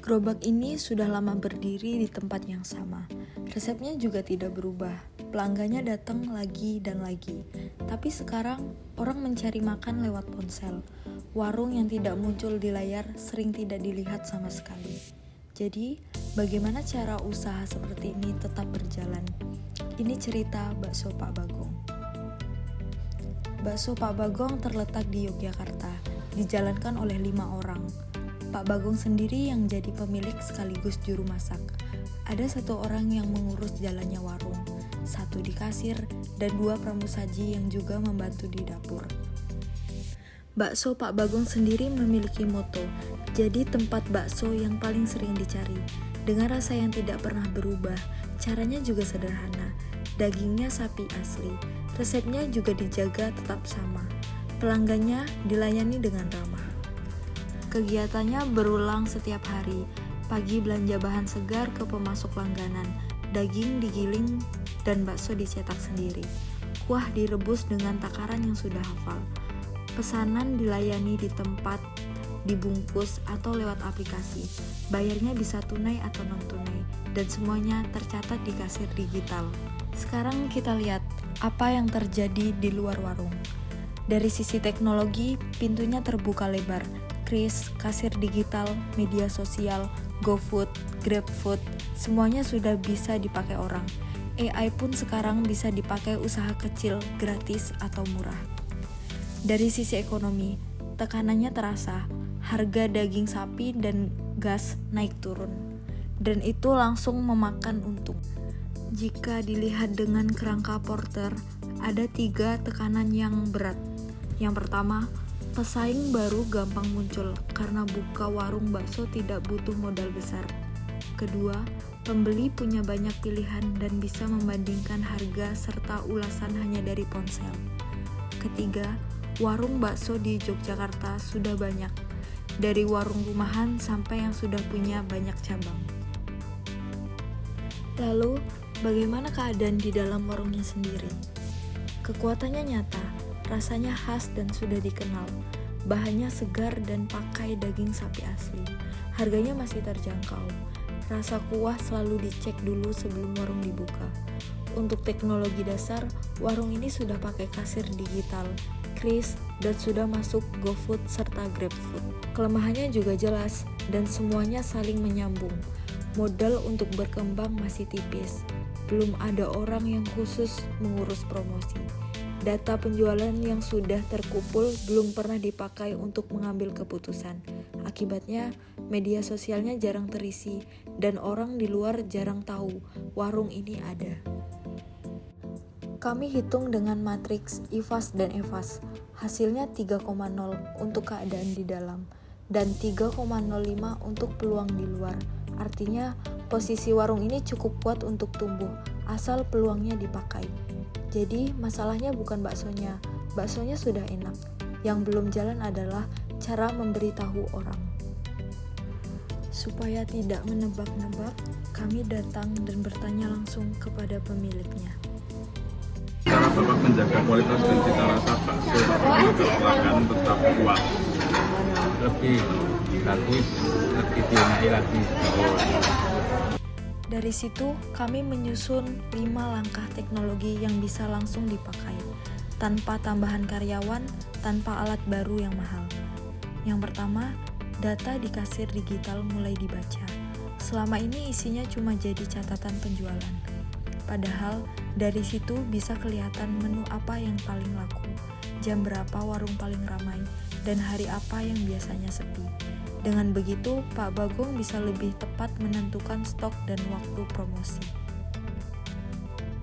Gerobak ini sudah lama berdiri di tempat yang sama. Resepnya juga tidak berubah. Pelanggannya datang lagi dan lagi. Tapi sekarang orang mencari makan lewat ponsel. Warung yang tidak muncul di layar sering tidak dilihat sama sekali. Jadi, bagaimana cara usaha seperti ini tetap berjalan? Ini cerita bakso Pak Bagong. Bakso Pak Bagong terletak di Yogyakarta, dijalankan oleh 5 orang. Pak Bagong sendiri yang jadi pemilik sekaligus juru masak. Ada 1 orang yang mengurus jalannya warung, 1 di kasir, dan 2 pramusaji yang juga membantu di dapur. Bakso Pak Bagong sendiri memiliki moto, jadi tempat bakso yang paling sering dicari. Dengan rasa yang tidak pernah berubah, caranya juga sederhana. Dagingnya sapi asli, resepnya juga dijaga tetap sama. Pelanggannya dilayani dengan ramah. Kegiatannya berulang setiap hari. Pagi belanja bahan segar ke pemasok langganan, daging digiling dan bakso dicetak sendiri. Kuah direbus dengan takaran yang sudah hafal. Pesanan dilayani di tempat, dibungkus atau lewat aplikasi. Bayarnya bisa tunai atau non-tunai, dan semuanya tercatat di kasir digital. Sekarang kita lihat apa yang terjadi di luar warung. Dari sisi teknologi, pintunya terbuka lebar. Kris, kasir digital, media sosial, GoFood, GrabFood, semuanya sudah bisa dipakai orang. AI pun sekarang bisa dipakai usaha kecil, gratis atau murah. Dari sisi ekonomi, tekanannya terasa. Harga daging sapi dan gas naik turun, dan itu langsung memakan untung. Jika dilihat dengan kerangka Porter, ada 3 tekanan yang berat. Yang pertama, pesaing baru gampang muncul karena buka warung bakso tidak butuh modal besar. Kedua, pembeli punya banyak pilihan dan bisa membandingkan harga serta ulasan hanya dari ponsel. Ketiga, warung bakso di Yogyakarta sudah banyak, dari warung rumahan sampai yang sudah punya banyak cabang. Lalu, bagaimana keadaan di dalam warungnya sendiri? Kekuatannya nyata, rasanya khas dan sudah dikenal. Bahannya segar dan pakai daging sapi asli. Harganya masih terjangkau. Rasa kuah selalu dicek dulu sebelum warung dibuka. Untuk teknologi dasar, warung ini sudah pakai kasir digital, kris, dan sudah masuk GoFood serta GrabFood. Kelemahannya juga jelas dan semuanya saling menyambung. Modal untuk berkembang masih tipis. Belum ada orang yang khusus mengurus promosi. Data penjualan yang sudah terkumpul belum pernah dipakai untuk mengambil keputusan. Akibatnya, media sosialnya jarang terisi dan orang di luar jarang tahu warung ini ada. Kami hitung dengan matriks IFAS dan EVAS. Hasilnya 3,0 untuk keadaan di dalam dan 3,05 untuk peluang di luar. Artinya, posisi warung ini cukup kuat untuk tumbuh asal peluangnya dipakai. Jadi masalahnya bukan baksonya sudah enak. Yang belum jalan adalah cara memberitahu orang. Supaya tidak menebak-nebak, kami datang dan bertanya langsung kepada pemiliknya. Cara Bapak menjaga kualitas dan cita rasa bakso agar pelanggan tetap puas? Lebih bagus, lebih dienaki lagi. Dari situ, kami menyusun 5 langkah teknologi yang bisa langsung dipakai, tanpa tambahan karyawan, tanpa alat baru yang mahal. Yang pertama, data di kasir digital mulai dibaca. Selama ini isinya cuma jadi catatan penjualan. Padahal, dari situ bisa kelihatan menu apa yang paling laku, jam berapa warung paling ramai, dan hari apa yang biasanya sepi. Dengan begitu, Pak Bagong bisa lebih tepat menentukan stok dan waktu promosi.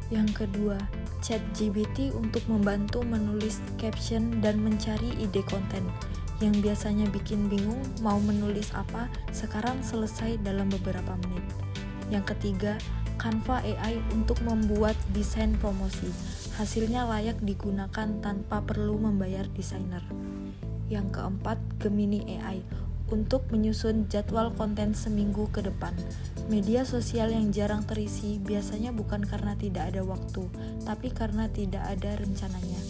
Yang kedua, ChatGPT untuk membantu menulis caption dan mencari ide konten. Yang biasanya bikin bingung mau menulis apa, sekarang selesai dalam beberapa menit. Yang ketiga, Canva AI untuk membuat desain promosi. Hasilnya layak digunakan tanpa perlu membayar desainer. Yang keempat, Gemini AI untuk menyusun jadwal konten seminggu ke depan. Media sosial yang jarang terisi biasanya bukan karena tidak ada waktu, tapi karena tidak ada rencananya.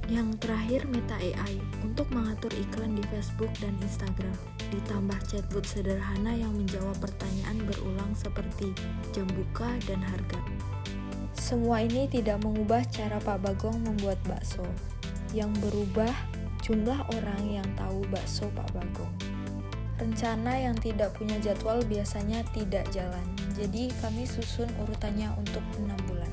Yang terakhir, Meta AI untuk mengatur iklan di Facebook dan Instagram. ditambah chatbot sederhana yang menjawab pertanyaan berulang seperti jam buka dan harga. Semua ini tidak mengubah cara Pak Bagong membuat bakso. Yang berubah jumlah orang yang tahu bakso Pak Bagong. Rencana yang tidak punya jadwal biasanya tidak jalan, jadi kami susun urutannya untuk 6 bulan.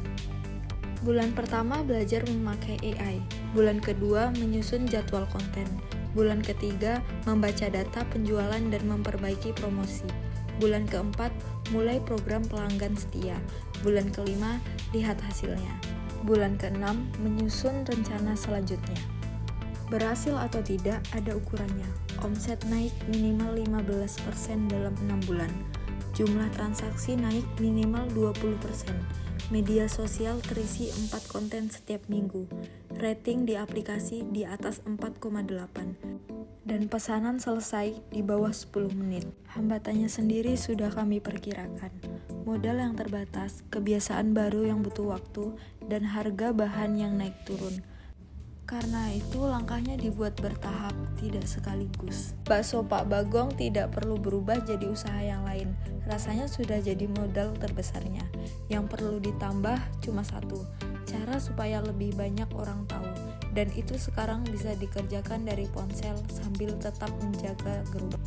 Bulan pertama belajar memakai AI, bulan kedua menyusun jadwal konten, bulan ketiga membaca data penjualan dan memperbaiki promosi, bulan keempat mulai program pelanggan setia, bulan kelima lihat hasilnya, bulan keenam menyusun rencana selanjutnya. Berhasil atau tidak ada ukurannya. Omset naik minimal 15% dalam 6 bulan. Jumlah transaksi naik minimal 20%. Media sosial terisi 4 konten setiap minggu. Rating di aplikasi di atas 4,8. Dan pesanan selesai di bawah 10 menit. Hambatannya sendiri sudah kami perkirakan. Modal yang terbatas, kebiasaan baru yang butuh waktu, dan harga bahan yang naik turun. Karena itu langkahnya dibuat bertahap, tidak sekaligus. Bakso Pak Bagong tidak perlu berubah jadi usaha yang lain. Rasanya sudah jadi modal terbesarnya. Yang perlu ditambah cuma satu, cara supaya lebih banyak orang tahu. Dan itu sekarang bisa dikerjakan dari ponsel sambil tetap menjaga gerobak.